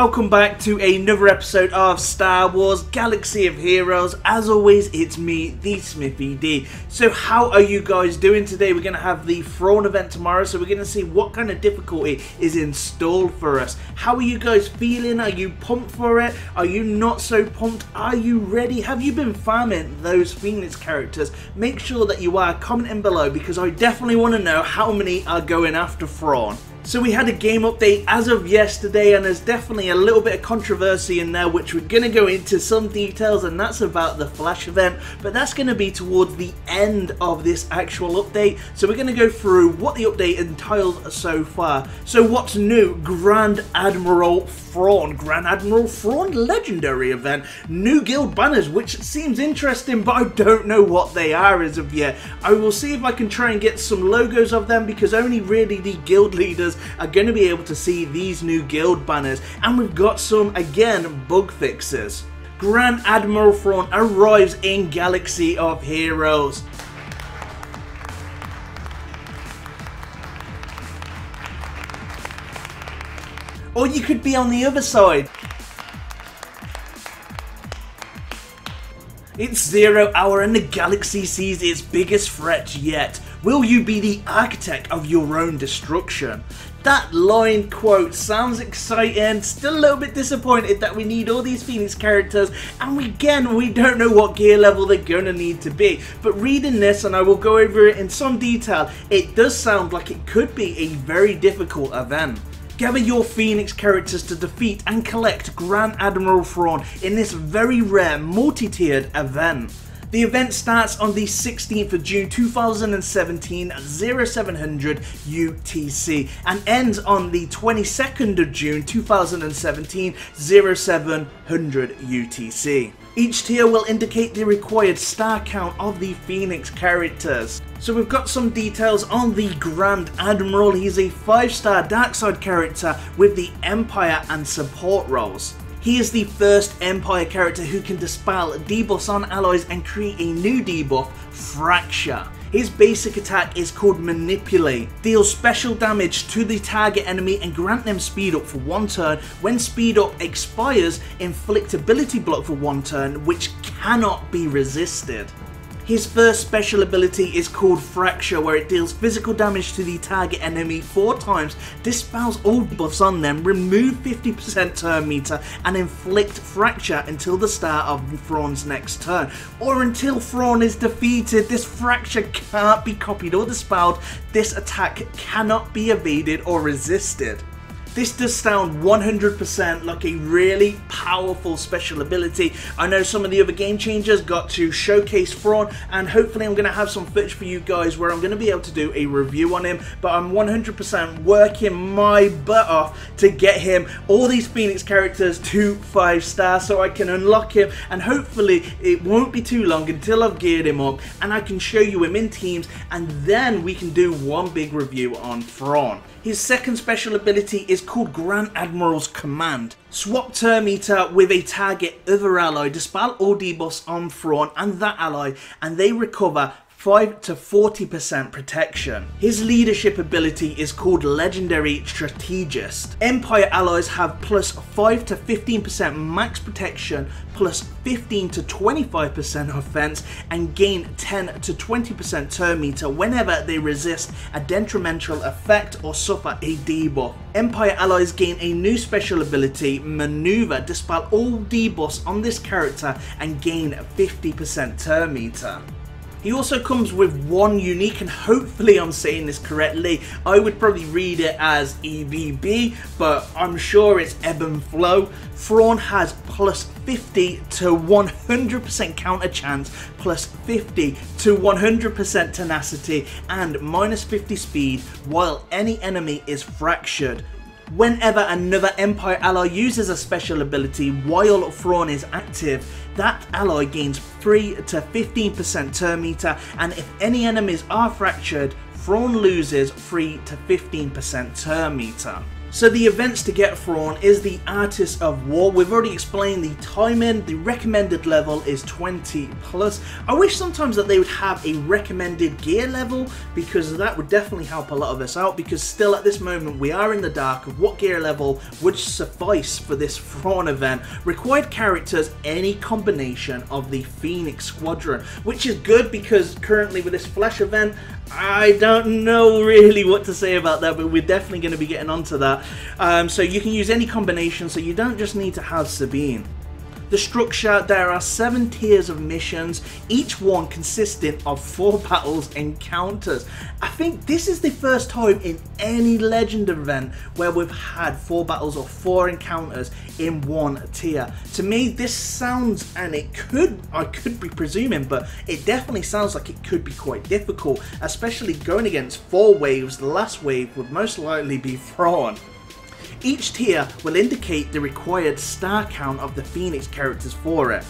welcome back to another episode of Star Wars Galaxy of Heroes. As always, it's me, the Smithie D. So how are you guys doing today? We're going to have the Thrawn event tomorrow, so we're going to see what kind of difficulty is installed for us. How are you guys feeling? Are you pumped for it? Are you not so pumped? Are you ready? Have you been farming those Phoenix characters? Make sure that you are commenting below, because I definitely want to know how many are going after Thrawn. So we had a game update as of yesterday, and there's definitely a little bit of controversy in there which we're going to go into some details, and that's about the Flash event, but that's going to be towards the end of this actual update. So we're going to go through what the update entails so far. So what's new? Grand Admiral Thrawn. Grand Admiral Thrawn Legendary event. New guild banners, which seems interesting, but I don't know what they are as of yet. I will see if I can try and get some logos of them, because only really the guild leaders are going to be able to see these new guild banners. And we've got some, again, bug fixes. Grand Admiral Thrawn arrives in Galaxy of Heroes. Or you could be on the other side. It's 0 hour and the galaxy sees its biggest threat yet. Will you be the architect of your own destruction? That line quote sounds exciting. Still a little bit disappointed that we need all these Phoenix characters, and we don't know what gear level they're going to need to be. But reading this, and I will go over it in some detail, it does sound like it could be a very difficult event. Gather your Phoenix characters to defeat and collect Grand Admiral Thrawn in this very rare multi-tiered event. The event starts on the 16th of June 2017 at 0700 UTC and ends on the 22nd of June 2017 0700 UTC. Each tier will indicate the required star count of the Phoenix characters. So we've got some details on the Grand Admiral. He's a 5-star Darkside character with the Empire and support roles. He is the first Empire character who can dispel debuffs on allies and create a new debuff, Fracture. His basic attack is called Manipulate. Deals special damage to the target enemy and grant them speed up for 1 turn. When speed up expires, inflict ability block for 1 turn, which cannot be resisted. His first special ability is called Fracture, where it deals physical damage to the target enemy 4 times, dispels all buffs on them, remove 50% turn meter, and inflict Fracture until the start of Thrawn's next turn, or until Thrawn is defeated. This Fracture can't be copied or dispelled. This attack cannot be evaded or resisted. This does sound 100% like a really powerful special ability. I know some of the other game changers got to showcase Thrawn, and hopefully I'm going to have some footage for you guys where I'm going to be able to do a review on him, but I'm 100% working my butt off to get him all these Phoenix characters to 5 stars so I can unlock him, and hopefully it won't be too long until I've geared him up and I can show you him in teams, and then we can do one big review on Thrawn. His second special ability is called Grand Admiral's Command. Swap turn meter with a target other ally, dispel all debuffs on Thrawn and that ally, and they recover 5 to 40% protection. His leadership ability is called Legendary Strategist. Empire allies have plus 5 to 15% max protection, plus 15 to 25% offense, and gain 10 to 20% turn meter whenever they resist a detrimental effect or suffer a debuff. Empire allies gain a new special ability, Maneuver, dispel all debuffs on this character and gain 50% turn meter. He also comes with one unique, and hopefully I'm saying this correctly, I would probably read it as EBB, but I'm sure it's Ebb and Flow. Thrawn has plus 50 to 100% counter chance, plus 50 to 100% tenacity, and minus 50 speed while any enemy is fractured. Whenever another Empire ally uses a special ability while Thrawn is active, that ally gains 3 to 15% turn meter, and if any enemies are fractured, Thrawn loses 3 to 15% turn meter. So the events to get Thrawn is the Artist of War. We've already explained the timing. The recommended level is 20 plus. I wish sometimes that they would have a recommended gear level, because that would definitely help a lot of us out, because still at this moment we are in the dark of what gear level would suffice for this Thrawn event. Required characters, any combination of the Phoenix Squadron, which is good because currently with this Flash event, I don't know really what to say about that, but we're definitely going to be getting onto that. So you can use any combination, so you don't just need to have Sabine. The structure, there are 7 tiers of missions, each one consisting of 4 battles encounters. I think this is the first time in any Legend event where we've had 4 battles or 4 encounters in one tier. To me, this sounds, and I could be presuming, but it definitely sounds like it could be quite difficult, especially going against 4 waves. The last wave would most likely be Thrawn. Each tier will indicate the required star count of the Phoenix characters for it.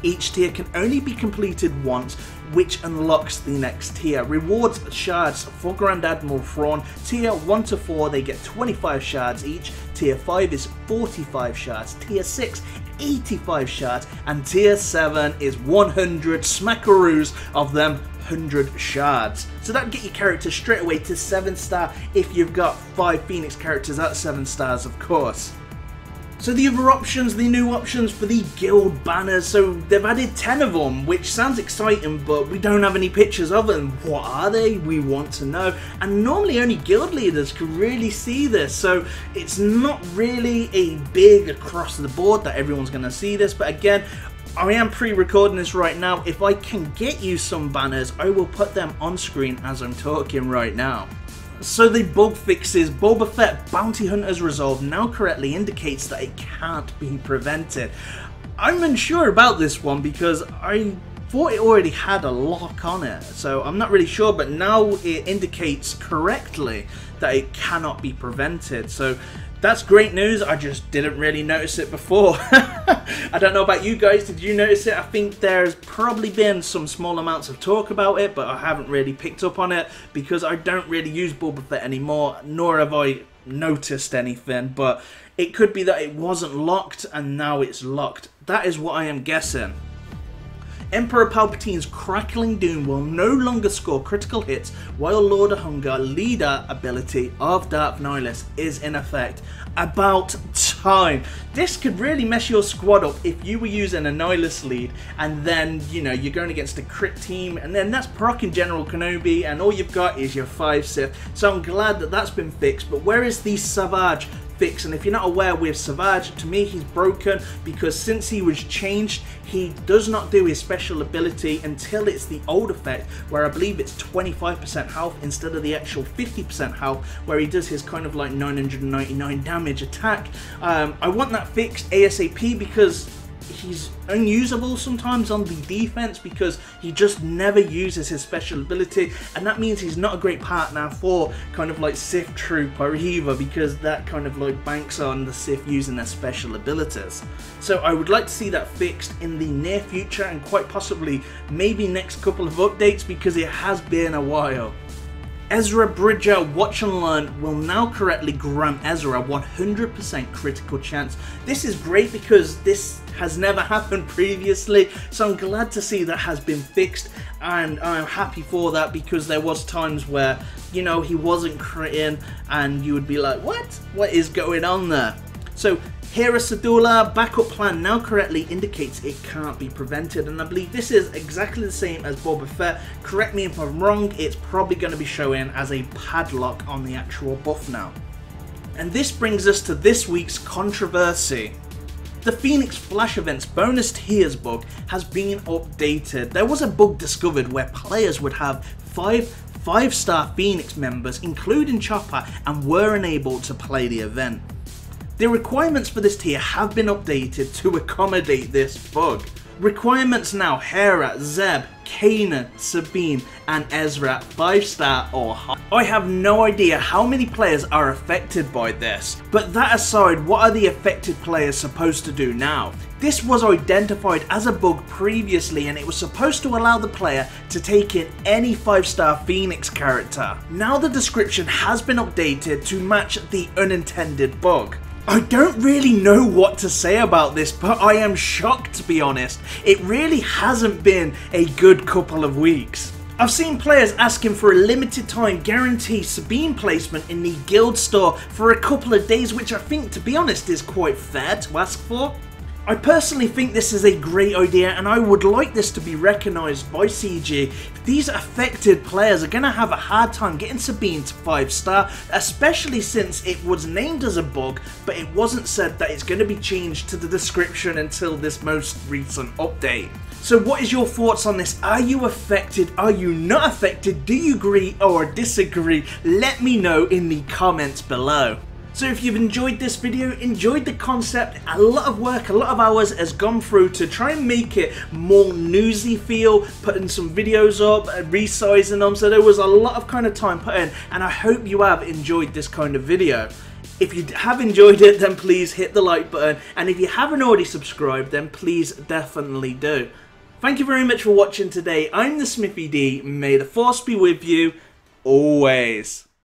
Each tier can only be completed once, which unlocks the next tier. Rewards shards for Grand Admiral Thrawn. Tier 1 to 4 they get 25 shards each. Tier 5 is 45 shards. Tier 6 85 shards. And Tier 7 is 100 smackaroos of them 100 shards. So that'd get your character straight away to 7-star if you've got 5 Phoenix characters at 7 stars, of course. So the other options, the new options for the guild banners, so they've added 10 of them, which sounds exciting, but we don't have any pictures of them. What are they? We want to know. And normally only guild leaders can really see this, so it's not really a big across the board that everyone's going to see this, but again, I am pre-recording this right now. If I can get you some banners, I will put them on screen as I'm talking right now. So the bug fixes, Boba Fett Bounty Hunter's Resolve now correctly indicates that it can't be prevented. I'm unsure about this one because I thought it already had a lock on it, so I'm not really sure, but now it indicates correctly that it cannot be prevented. So that's great news. I just didn't really notice it before. I don't know about you guys, did you notice it? I think there's probably been some small amounts of talk about it, but I haven't really picked up on it because I don't really use Boba Fett anymore, nor have I noticed anything, but it could be that it wasn't locked and now it's locked. That is what I am guessing. Emperor Palpatine's crackling doom will no longer score critical hits while Lord of Hunger leader ability of Darth Nihilus is in effect. About time. This could really mess your squad up if you were using a Nihilus lead and then, you know, you're going against a crit team and then that's proccing General Kenobi and all you've got is your 5 Sith. So I'm glad that that's been fixed, but where is the Savage fix? And if you're not aware with Savage, to me he's broken because since he was changed, he does not do his special ability until it's the old effect where I believe it's 25% health instead of the actual 50% health where he does his kind of like 999 damage attack. I want that fixed ASAP because he's unusable sometimes on the defense because he just never uses his special ability, and that means he's not a great partner for kind of like Sith Trooper either because that kind of like banks on the Sith using their special abilities. So I would like to see that fixed in the near future and quite possibly maybe next couple of updates because it has been a while. Ezra Bridger Watch and Learn will now correctly grant Ezra 100% critical chance. This is great because this has never happened previously, so I'm glad to see that has been fixed, and I'm happy for that because there was times where, you know, he wasn't critting and you would be like, what is going on there? So Hera Syndulla backup plan now correctly indicates it can't be prevented, and I believe this is exactly the same as Boba Fett. Correct me if I'm wrong, it's probably going to be showing as a padlock on the actual buff now. And this brings us to this week's controversy. The Phoenix Flash Events bonus tiers bug has been updated. There was a bug discovered where players would have 5-star Phoenix members, including Chopper, and were unable to play the event. The requirements for this tier have been updated to accommodate this bug. Requirements now: Hera, Zeb, Kanan, Sabine, and Ezra 5-star or higher. I have no idea how many players are affected by this, but that aside, what are the affected players supposed to do now? This was identified as a bug previously, and it was supposed to allow the player to take in any 5-star Phoenix character. Now the description has been updated to match the unintended bug. I don't really know what to say about this, but I am shocked, to be honest. It really hasn't been a good couple of weeks. I've seen players asking for a limited time guarantee Sabine placement in the guild store for a couple of days, which I think, to be honest, is quite fair to ask for. I personally think this is a great idea, and I would like this to be recognised by CG. These affected players are going to have a hard time getting Sabine to 5-star, especially since it was named as a bug, but it wasn't said that it's going to be changed to the description until this most recent update. So what is your thoughts on this? Are you affected? Are you not affected? Do you agree or disagree? Let me know in the comments below. So if you've enjoyed this video, enjoyed the concept, a lot of work, a lot of hours has gone through to try and make it more newsy feel, putting some videos up, resizing them, so there was a lot of kind of time put in, and I hope you have enjoyed this kind of video. If you have enjoyed it, then please hit the like button, and if you haven't already subscribed, then please definitely do. Thank you very much for watching today. I'm the Smithie D. May the Force be with you, always.